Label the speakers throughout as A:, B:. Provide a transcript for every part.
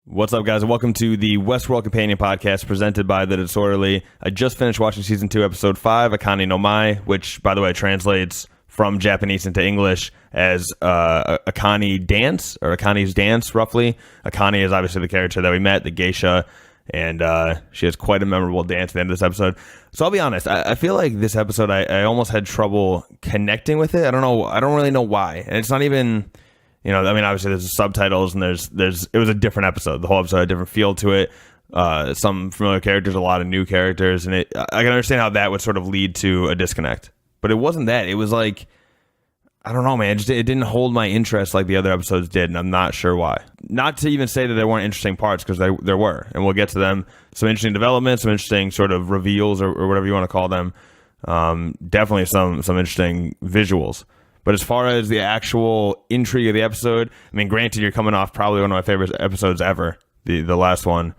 A: What's up, guys, and welcome to the Westworld Companion Podcast presented by The Disorderly. I just finished watching Season 2, Episode 5, Akane no Mai, which, by the way, translates from Japanese into English as Akane Dance, or Akane's Dance, roughly. Akane is obviously the character that we met, the geisha, and she has quite a memorable dance at the end of this episode. So I'll be honest, I feel like this episode, I almost had trouble connecting with it. I don't really know why. And it's not even... obviously there's the subtitles and it was a different episode. The whole episode had a different feel to it. Some familiar characters, a lot of new characters, and I can understand how that would sort of lead to a disconnect. But it wasn't that. It was like, I don't know, man. It didn't hold my interest like the other episodes did, and I'm not sure why. Not to even say that there weren't interesting parts, because there were, and we'll get to them. Some interesting developments, some interesting sort of reveals, or whatever you want to call them. Definitely some interesting visuals. But as far as the actual intrigue of the episode, I mean, granted, you're coming off probably one of my favorite episodes ever, the last one.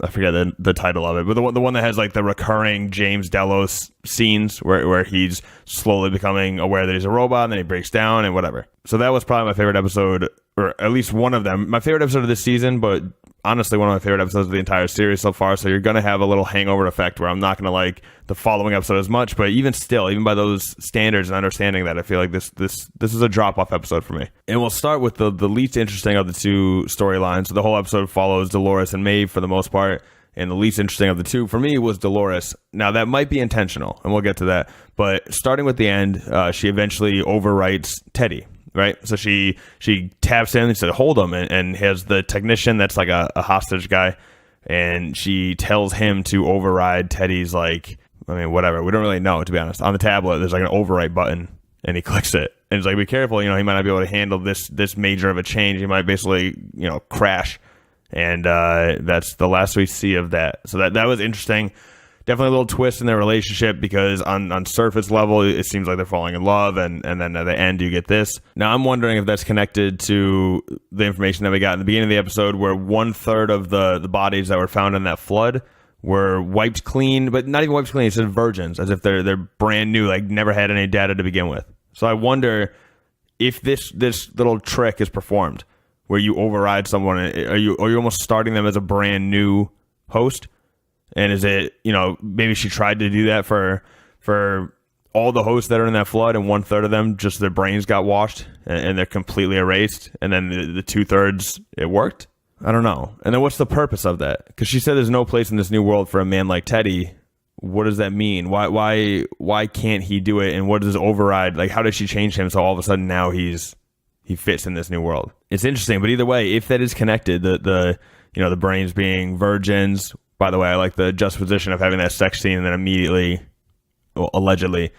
A: I forget the title of it, but the one that has like the recurring James Delos scenes where he's slowly becoming aware that he's a robot, and then he breaks down and whatever. So that was probably my favorite episode, or at least one of them. My favorite episode of this season, but honestly one of my favorite episodes of the entire series so far. So you're going to have a little hangover effect where I'm not going to like the following episode as much, but even still, even by those standards and understanding that, I feel like this is a drop-off episode for me. And we'll start with the least interesting of the two storylines. So the whole episode follows Dolores and Maeve for the most part, and the least interesting of the two for me was Dolores. Now that might be intentional, and we'll get to that, but starting with the end, she eventually overwrites Teddy. Right, so she taps in and said, "Hold him," and has the technician that's like a hostage guy, and she tells him to override Teddy's whatever. We don't really know, to be honest. On the tablet, there's like an overwrite button, and he clicks it, and it's like, be careful, he might not be able to handle this major of a change. He might basically crash, and that's the last we see of that. So that was interesting. Definitely a little twist in their relationship, because on surface level, it seems like they're falling in love, and then at the end, you get this. Now, I'm wondering if that's connected to the information that we got in the beginning of the episode, where 1/3 of the bodies that were found in that flood were wiped clean, but not even wiped clean. It said virgins, as if they're brand new, like never had any data to begin with. So I wonder if this little trick is performed, where you override someone. Are you almost starting them as a brand new host? And is it, maybe she tried to do that for all the hosts that are in that flood, and 1/3 of them, just their brains got washed and they're completely erased, and then the 2/3, it worked? I don't know. And then what's the purpose of that? Because she said there's no place in this new world for a man like Teddy. What does that mean? Why can't he do it? And what does override? Like, how did she change him so all of a sudden now he fits in this new world? It's interesting, but either way, if that is connected, the brains being virgins. By the way, I like the juxtaposition of having that sex scene and then immediately, allegedly,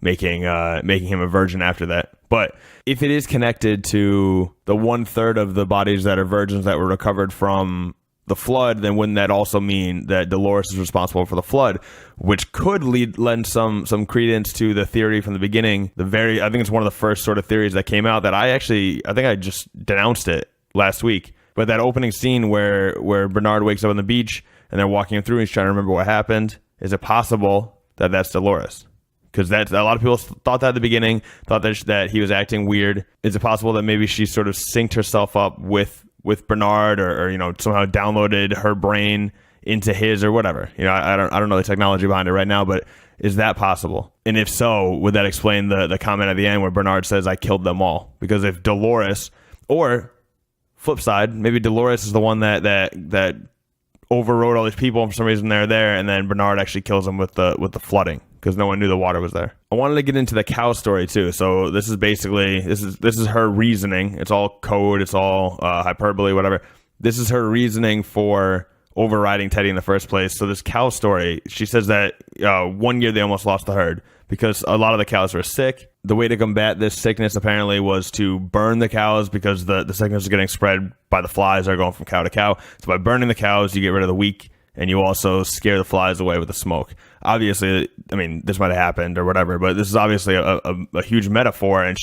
A: making him a virgin after that. But if it is connected to the 1/3 of the bodies that are virgins that were recovered from the flood, then wouldn't that also mean that Dolores is responsible for the flood, which could lend some credence to the theory from the beginning? I think it's one of the first sort of theories that came out that I think I just denounced it last week. But that opening scene where Bernard wakes up on the beach, and they're walking him through, and he's trying to remember what happened. Is it possible that that's Dolores? Because a lot of people thought that at the beginning, thought that he was acting weird. Is it possible that maybe she sort of synced herself up with Bernard, or somehow downloaded her brain into his, or whatever? I don't know the technology behind it right now, but is that possible? And if so, would that explain the comment at the end where Bernard says, "I killed them all"? Because if Dolores, or flip side, maybe Dolores is the one that overrode all these people, and for some reason they're there, and then Bernard actually kills them with the flooding, because no one knew the water was there. I wanted to get into the cow story too. So this is basically this is her reasoning. It's all code. It's all hyperbole, whatever. This is her reasoning for overriding Teddy in the first place. So this cow story, she says that 1 year they almost lost the herd because a lot of the cows were sick. The way to combat this sickness apparently was to burn the cows, because the sickness is getting spread by the flies that are going from cow to cow. So by burning the cows, you get rid of the weak, and you also scare the flies away with the smoke. Obviously, I mean, this might have happened or whatever, but this is obviously a huge metaphor, and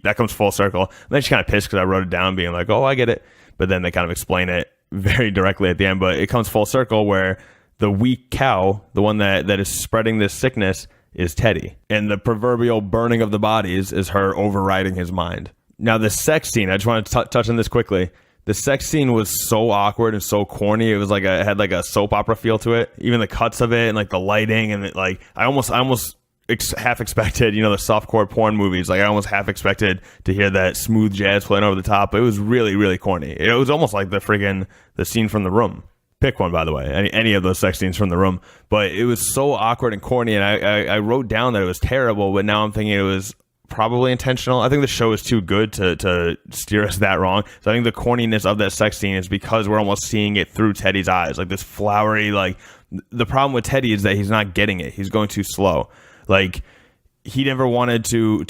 A: that comes full circle. And then she's kind of pissed because I wrote it down being like, oh, I get it. But then they kind of explain it very directly at the end. But it comes full circle where the weak cow, the one that is spreading this sickness, is Teddy. And the proverbial burning of the bodies is her overriding his mind. Now, the sex scene, I just want to touch on this quickly. The sex scene was so awkward and so corny. It was like it had like a soap opera feel to it. Even the cuts of it and like the lighting and it, like I almost half expected, the softcore porn movies. Like I almost half expected to hear that smooth jazz playing over the top. But it was really, really corny. It was almost like the scene from The Room. Pick one, by the way. Any of those sex scenes from The Room. But it was so awkward and corny, and I wrote down that it was terrible, but now I'm thinking it was probably intentional. I think the show is too good to steer us that wrong. So I think the corniness of that sex scene is because we're almost seeing it through Teddy's eyes. Like this flowery, like the problem with Teddy is that he's not getting it. He's going too slow. Like he never wanted to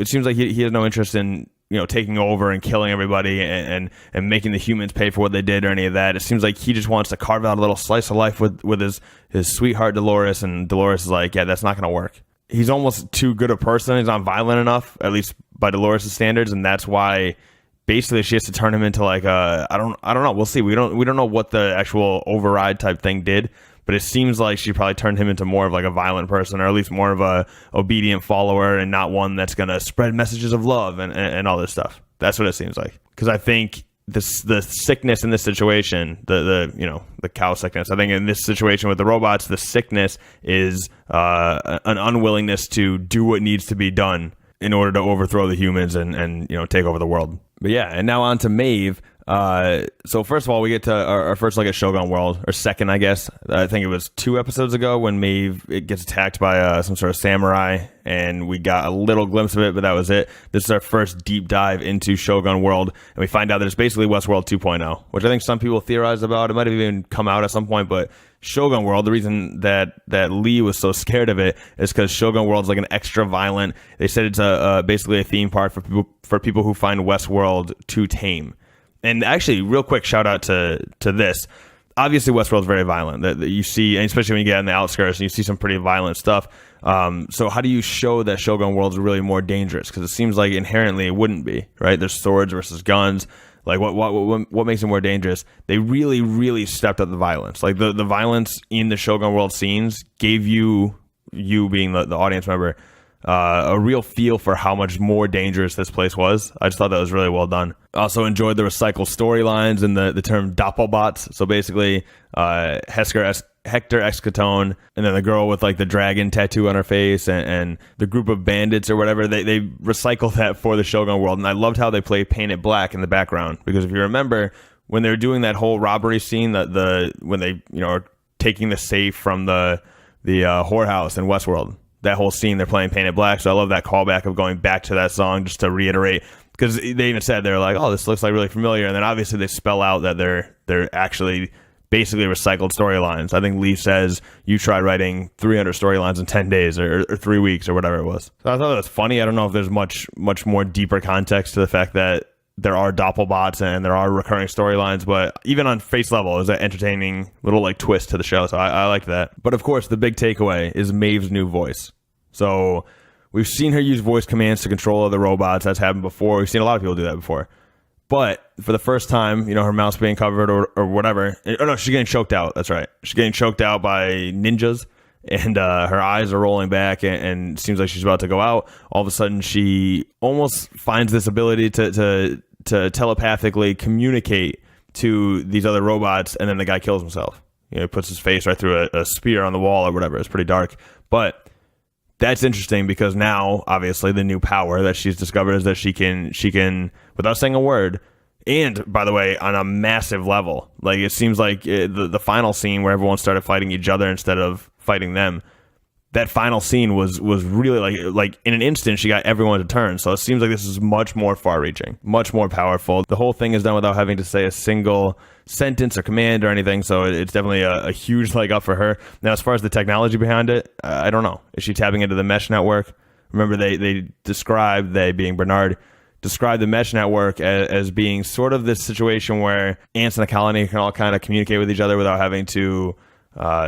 A: it seems like he has no interest in taking over and killing everybody and making the humans pay for what they did or any of that. It seems like he just wants to carve out a little slice of life with his sweetheart Dolores, and Dolores is like, yeah, that's not going to work. He's almost too good a person. He's not violent enough, at least by Dolores' standards, and that's why basically she has to turn him into like I don't know. We'll see. We don't know what the actual override type thing did, but it seems like she probably turned him into more of like a violent person, or at least more of a obedient follower, and not one that's going to spread messages of love and all this stuff. That's what it seems like. Because I think the sickness in this situation, the cow sickness, I think in this situation with the robots, the sickness is an unwillingness to do what needs to be done in order to overthrow the humans and take over the world. But yeah, and now on to Maeve. So first of all, we get to our first look at Shogun World, or second, I guess. I think it was 2 episodes ago when Maeve gets attacked by some sort of samurai, and we got a little glimpse of it, but that was it. This is our first deep dive into Shogun World, and we find out that it's basically Westworld 2.0, which I think some people theorized about. It might have even come out at some point, but Shogun World, the reason that Lee was so scared of it is because Shogun World's like an extra violent. They said it's basically a theme park for people who find Westworld too tame. And actually, real quick shout out to this. Obviously, Westworld's very violent. That you see, and especially when you get in the outskirts and you see some pretty violent stuff. So how do you show that Shogun World's really more dangerous? Because it seems like inherently it wouldn't be, right? There's swords versus guns. Like what makes it more dangerous? They really, really stepped up the violence. Like the violence in the Shogun World scenes gave you being the audience member, a real feel for how much more dangerous this place was. I just thought that was really well done. Also enjoyed the recycled storylines and the term doppelbots. So basically, Hector Escatone, and then the girl with like the dragon tattoo on her face, and the group of bandits or whatever, they recycled that for the Shogun World. And I loved how they play Paint It Black in the background, because if you remember when they were doing that whole robbery scene, when they are taking the safe from the whorehouse in Westworld, that whole scene, they're playing Paint It Black. So I love that callback of going back to that song just to reiterate, because they even said, they're like, oh, this looks like really familiar, and then obviously they spell out that they're actually basically recycled storylines. I think Lee says you tried writing 300 storylines in 10 days or 3 weeks or whatever it was. So I thought that was funny. I don't know if there's much more deeper context to the fact that there are doppelbots and there are recurring storylines, but even on face level, it was an entertaining little like twist to the show. So I liked that. But of course, the big takeaway is Maeve's new voice. So we've seen her use voice commands to control other robots. That's happened before. We've seen a lot of people do that before. But for the first time, her mouth's being covered or whatever. Oh, no, she's getting choked out. That's right. She's getting choked out by ninjas, and her eyes are rolling back, and seems like she's about to go out. All of a sudden, she almost finds this ability to telepathically communicate to these other robots, and then the guy kills himself. He puts his face right through a spear on the wall or whatever. It's pretty dark. But that's interesting because now, obviously, the new power that she's discovered is that she can, without saying a word, and by the way, on a massive level. Like it seems like the final scene where everyone started fighting each other instead of fighting them. That final scene was really like in an instant she got everyone to turn. So it seems like this is much more far-reaching, much more powerful. The whole thing is done without having to say a single sentence or command or anything. So it's definitely a huge leg up for her. Now, as far as the technology behind it, I don't know. Is she tapping into the mesh network? Remember, they being Bernard, described the mesh network as being sort of this situation where ants in a colony can all kind of communicate with each other without having to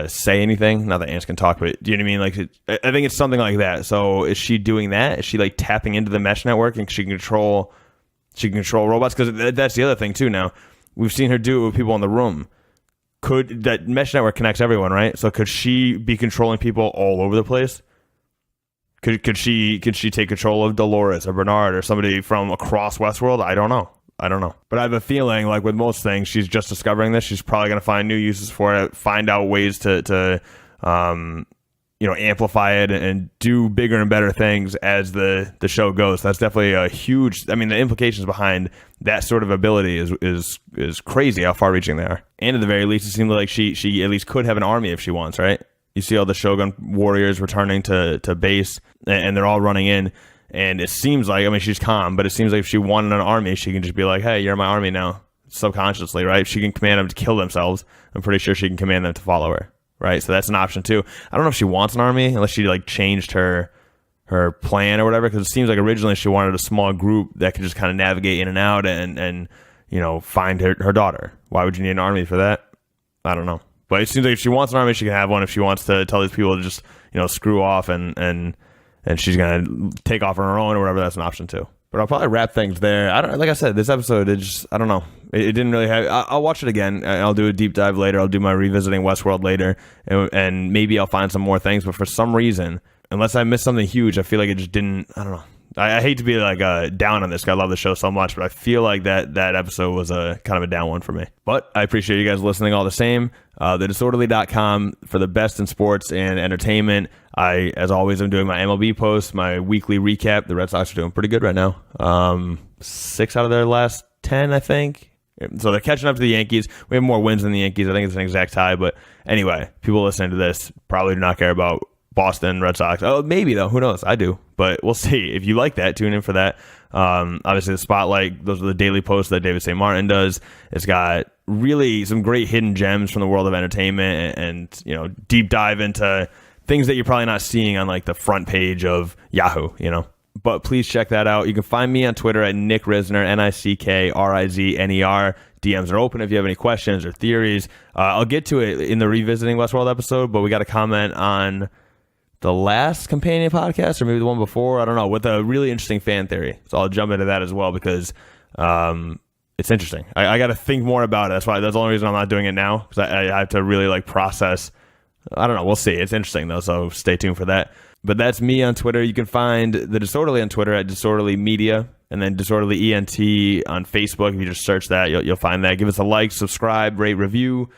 A: say anything. Not that ants can talk, but do you know what I mean? Like, I think it's something like that. So is she doing that? Is she like tapping into the mesh network and she can control robots? Because that's the other thing too. Now we've seen her do it with people in the room. Could that mesh network connects everyone, right? So could she be controlling people all over the place? Could she take control of Dolores or Bernard or somebody from across Westworld? I don't know. I don't know. But I have a feeling, like with most things, she's just discovering this. She's probably going to find new uses for it, find out ways to amplify it and do bigger and better things as the show goes. That's definitely a huge, I mean, the implications behind that sort of ability is crazy how far reaching they are. And at the very least, it seems like she at least could have an army if she wants, right? You see all the Shogun warriors returning to base, and they're all running in. And it seems like, I mean, she's calm, but it seems like if she wanted an army, she can just be like, hey, you're my army now, subconsciously, right? She can command them to kill themselves. I'm pretty sure she can command them to follow her, right? So that's an option too. I don't know if she wants an army, unless she like changed her plan or whatever, because it seems like originally she wanted a small group that could just kind of navigate in and out and find her daughter. Why would you need an army for that? I don't know. But it seems like if she wants an army, she can have one. If she wants to tell these people to just, screw off and she's going to take off on her own or whatever, that's an option too. But I'll probably wrap things there. Like I said, this episode, I don't know. It didn't really have, I'll watch it again. I'll do a deep dive later. I'll do my revisiting Westworld later. And maybe I'll find some more things. But for some reason, unless I missed something huge, I feel like it just didn't, I don't know. I hate to be like down on this, 'cause I love the show so much, but I feel like that episode was a kind of a down one for me. But I appreciate you guys listening all the same. TheDisorderly.com for the best in sports and entertainment. As always, I'm doing my MLB posts, my weekly recap. The Red Sox are doing pretty good right now. 6 out of their last 10, I think. So they're catching up to the Yankees. We have more wins than the Yankees. I think it's an exact tie. But anyway, people listening to this probably do not care about Boston Red Sox. Oh, maybe though. Who knows? I do. But we'll see. If you like that, tune in for that. Obviously, the Spotlight, those are the daily posts that David St. Martin does. It's got really some great hidden gems from the world of entertainment and deep dive into things that you're probably not seeing on like the front page of Yahoo, But please check that out. You can find me on Twitter at Nick Risner, NickRizner. DMs are open if you have any questions or theories. I'll get to it in the Revisiting Westworld episode, but we got a comment on the last companion podcast or maybe the one before, I don't know, with a really interesting fan theory. So I'll jump into that as well because it's interesting. I got to think more about it. That's the only reason I'm not doing it now, because I have to really like process. I don't know. We'll see. It's interesting though, so stay tuned for that. But that's me on Twitter. You can find The Disorderly on Twitter at Disorderly Media, and then Disorderly ENT on Facebook. If you just search that, you'll find that. Give us a like, subscribe, rate, review.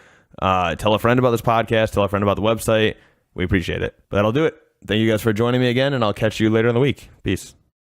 A: Tell a friend about this podcast. Tell a friend about the website. We appreciate it. But that'll do it. Thank you guys for joining me again, and I'll catch you later in the week. Peace.